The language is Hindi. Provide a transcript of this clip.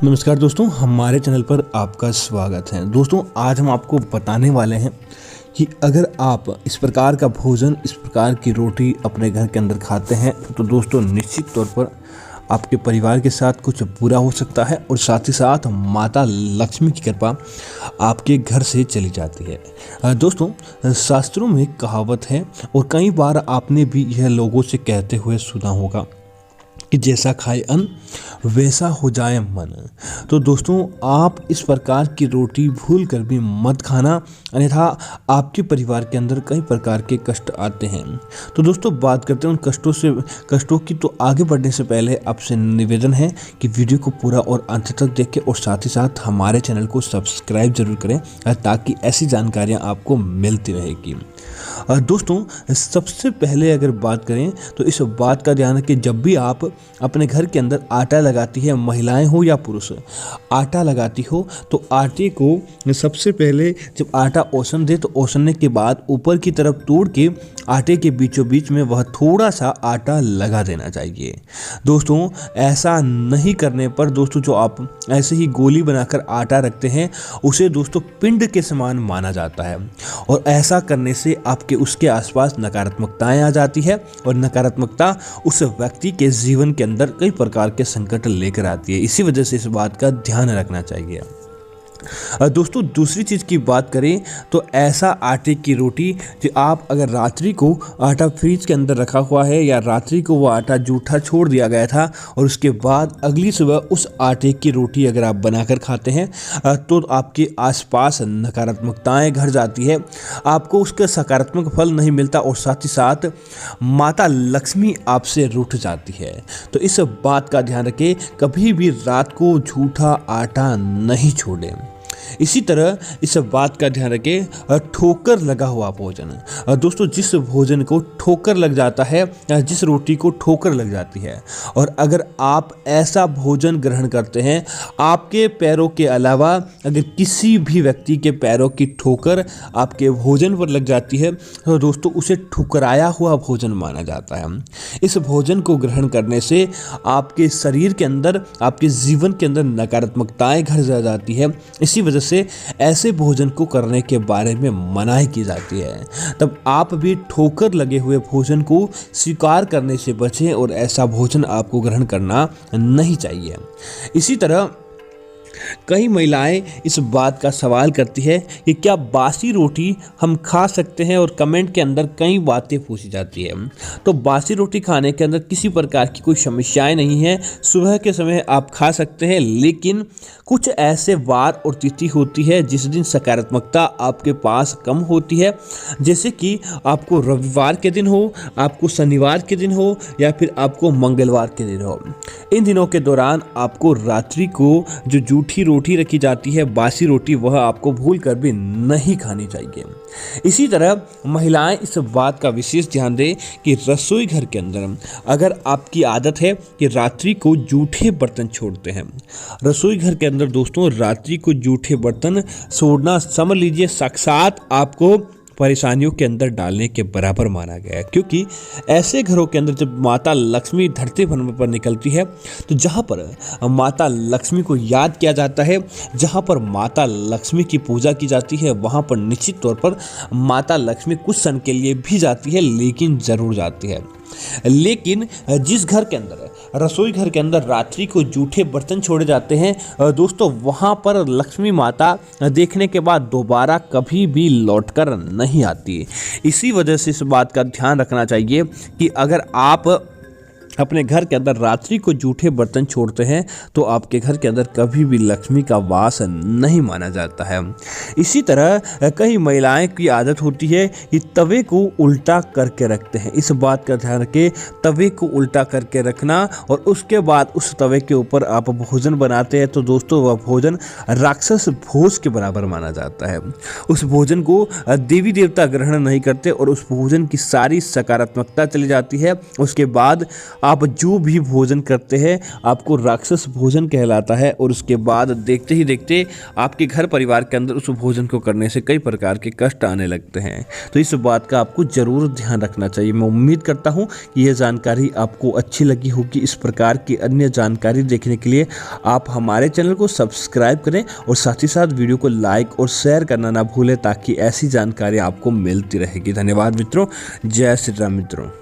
नमस्कार दोस्तों, हमारे चैनल पर आपका स्वागत है। दोस्तों, आज हम आपको बताने वाले हैं कि अगर आप इस प्रकार का भोजन, इस प्रकार की रोटी अपने घर के अंदर खाते हैं तो दोस्तों निश्चित तौर पर आपके परिवार के साथ कुछ बुरा हो सकता है और साथ ही साथ माता लक्ष्मी की कृपा आपके घर से चली जाती है। दोस्तों, शास्त्रों में कहावत है और कई बार आपने भी यह लोगों से कहते हुए सुना होगा कि जैसा खाए अन्न वैसा हो जाए मन। तो दोस्तों, आप इस प्रकार की रोटी भूल कर भी मत खाना, अन्यथा आपके परिवार के अंदर कई प्रकार के कष्ट आते हैं। तो दोस्तों, बात करते हैं उन कष्टों की। तो आगे बढ़ने से पहले आपसे निवेदन है कि वीडियो को पूरा और अंत तक देखें और साथ ही साथ हमारे चैनल को सब्सक्राइब जरूर करें ताकि ऐसी जानकारियाँ आपको मिलती रहेगी। दोस्तों, सबसे पहले अगर बात करें तो इस बात का ध्यान रखें, जब भी आप अपने घर के अंदर आटा लगाती है, महिलाएं हो या पुरुष, आटा लगाती हो तो आटे को सबसे पहले जब आटा ओसन दे तो ओसनने के बाद ऊपर की तरफ तोड़ के आटे के बीचों बीच में वह थोड़ा सा आटा लगा देना चाहिए। दोस्तों, ऐसा नहीं करने पर दोस्तों जो आप ऐसे ही गोली बनाकर आटा रखते हैं उसे दोस्तों पिंड के समान माना जाता है और ऐसा करने से आपके उसके आसपास नकारात्मकताएं आ जाती है और नकारात्मकता उस व्यक्ति के जीवन के अंदर कई प्रकार के संकट लेकर आती है। इसी वजह से इस बात का ध्यान रखना चाहिए। दोस्तों, दूसरी चीज़ की बात करें तो ऐसा आटे की रोटी जो आप अगर रात्रि को आटा फ्रीज के अंदर रखा हुआ है या रात्रि को वो आटा जूठा छोड़ दिया गया था और उसके बाद अगली सुबह उस आटे की रोटी अगर आप बनाकर खाते हैं तो आपके आसपास नकारात्मकताएं घर जाती है, आपको उसका सकारात्मक फल नहीं मिलता और साथ ही साथ माता लक्ष्मी आपसे रूठ जाती है। तो इस बात का ध्यान रखें, कभी भी रात को झूठा आटा नहीं छोड़ें। इसी तरह इस बात का ध्यान रखें, ठोकर लगा हुआ भोजन। दोस्तों, जिस भोजन को ठोकर लग जाता है, जिस रोटी को ठोकर लग जाती है और अगर आप ऐसा भोजन ग्रहण करते हैं, आपके पैरों के अलावा अगर किसी भी व्यक्ति के पैरों की ठोकर आपके भोजन पर लग जाती है तो दोस्तों उसे ठुकराया हुआ भोजन माना जाता है। इस भोजन को ग्रहण करने से आपके शरीर के अंदर, आपके जीवन के अंदर नकारात्मकताएं घर जा जाती है। इसी वजह से ऐसे भोजन को करने के बारे में मनाही की जाती है। तब आप भी ठोकर लगे हुए भोजन को स्वीकार करने से बचें और ऐसा भोजन आपको ग्रहण करना नहीं चाहिए। इसी तरह कई महिलाएं इस बात का सवाल करती है कि क्या बासी रोटी हम खा सकते हैं और कमेंट के अंदर कई बातें पूछी जाती है। तो बासी रोटी खाने के अंदर किसी प्रकार की कोई समस्याएं नहीं है, सुबह के समय आप खा सकते हैं, लेकिन कुछ ऐसे वार और तिथि होती है जिस दिन सकारात्मकता आपके पास कम होती है, जैसे कि आपको रविवार के दिन हो, आपको शनिवार के दिन हो या फिर आपको मंगलवार के दिन हो। इन दिनों के दौरान आपको रात्रि को जो जूठी रोटी रखी जाती है, बासी रोटी, वह आपको भूल कर भी नहीं खानी चाहिए। इसी तरह महिलाएं इस बात का विशेष ध्यान दें कि रसोई घर के अंदर अगर आपकी आदत है कि रात्रि को जूठे बर्तन छोड़ते हैं, रसोई घर के अंदर दोस्तों रात्रि को जूठे बर्तन छोड़ना समझ लीजिए साक्षात आपको परेशानियों के अंदर डालने के बराबर माना गया है। क्योंकि ऐसे घरों के अंदर जब माता लक्ष्मी धरती भ्रमण पर निकलती है तो जहाँ पर माता लक्ष्मी को याद किया जाता है, जहाँ पर माता लक्ष्मी की पूजा की जाती है, वहाँ पर निश्चित तौर पर माता लक्ष्मी कुछ क्षण के लिए भी जाती है, लेकिन ज़रूर जाती है। लेकिन जिस घर के अंदर, रसोई घर के अंदर रात्रि को जूठे बर्तन छोड़े जाते हैं दोस्तों, वहाँ पर लक्ष्मी माता देखने के बाद दोबारा कभी भी लौटकर नहीं आती। इसी वजह से इस बात का ध्यान रखना चाहिए कि अगर आप अपने घर के अंदर रात्रि को जूठे बर्तन छोड़ते हैं तो आपके घर के अंदर कभी भी लक्ष्मी का वास नहीं माना जाता है। इसी तरह कई महिलाएं की आदत होती है कि तवे को उल्टा करके रखते हैं। इस बात का ध्यान रखें, तवे को उल्टा करके रखना और उसके बाद उस तवे के ऊपर आप भोजन बनाते हैं तो दोस्तों वह भोजन राक्षस भोज के बराबर माना जाता है। उस भोजन को देवी देवता ग्रहण नहीं करते और उस भोजन की सारी सकारात्मकता चली जाती है। उसके बाद आप जो भी भोजन करते हैं आपको राक्षस भोजन कहलाता है, और उसके बाद देखते ही देखते आपके घर परिवार के अंदर उस भोजन को करने से कई प्रकार के कष्ट आने लगते हैं। तो इस बात का आपको ज़रूर ध्यान रखना चाहिए। मैं उम्मीद करता हूँ कि यह जानकारी आपको अच्छी लगी होगी। इस प्रकार की अन्य जानकारी देखने के लिए आप हमारे चैनल को सब्सक्राइब करें और साथ ही साथ वीडियो को लाइक और शेयर करना ना भूलें, ताकि ऐसी जानकारी आपको मिलती रहेगी। धन्यवाद मित्रों। जय श्री राम मित्रों।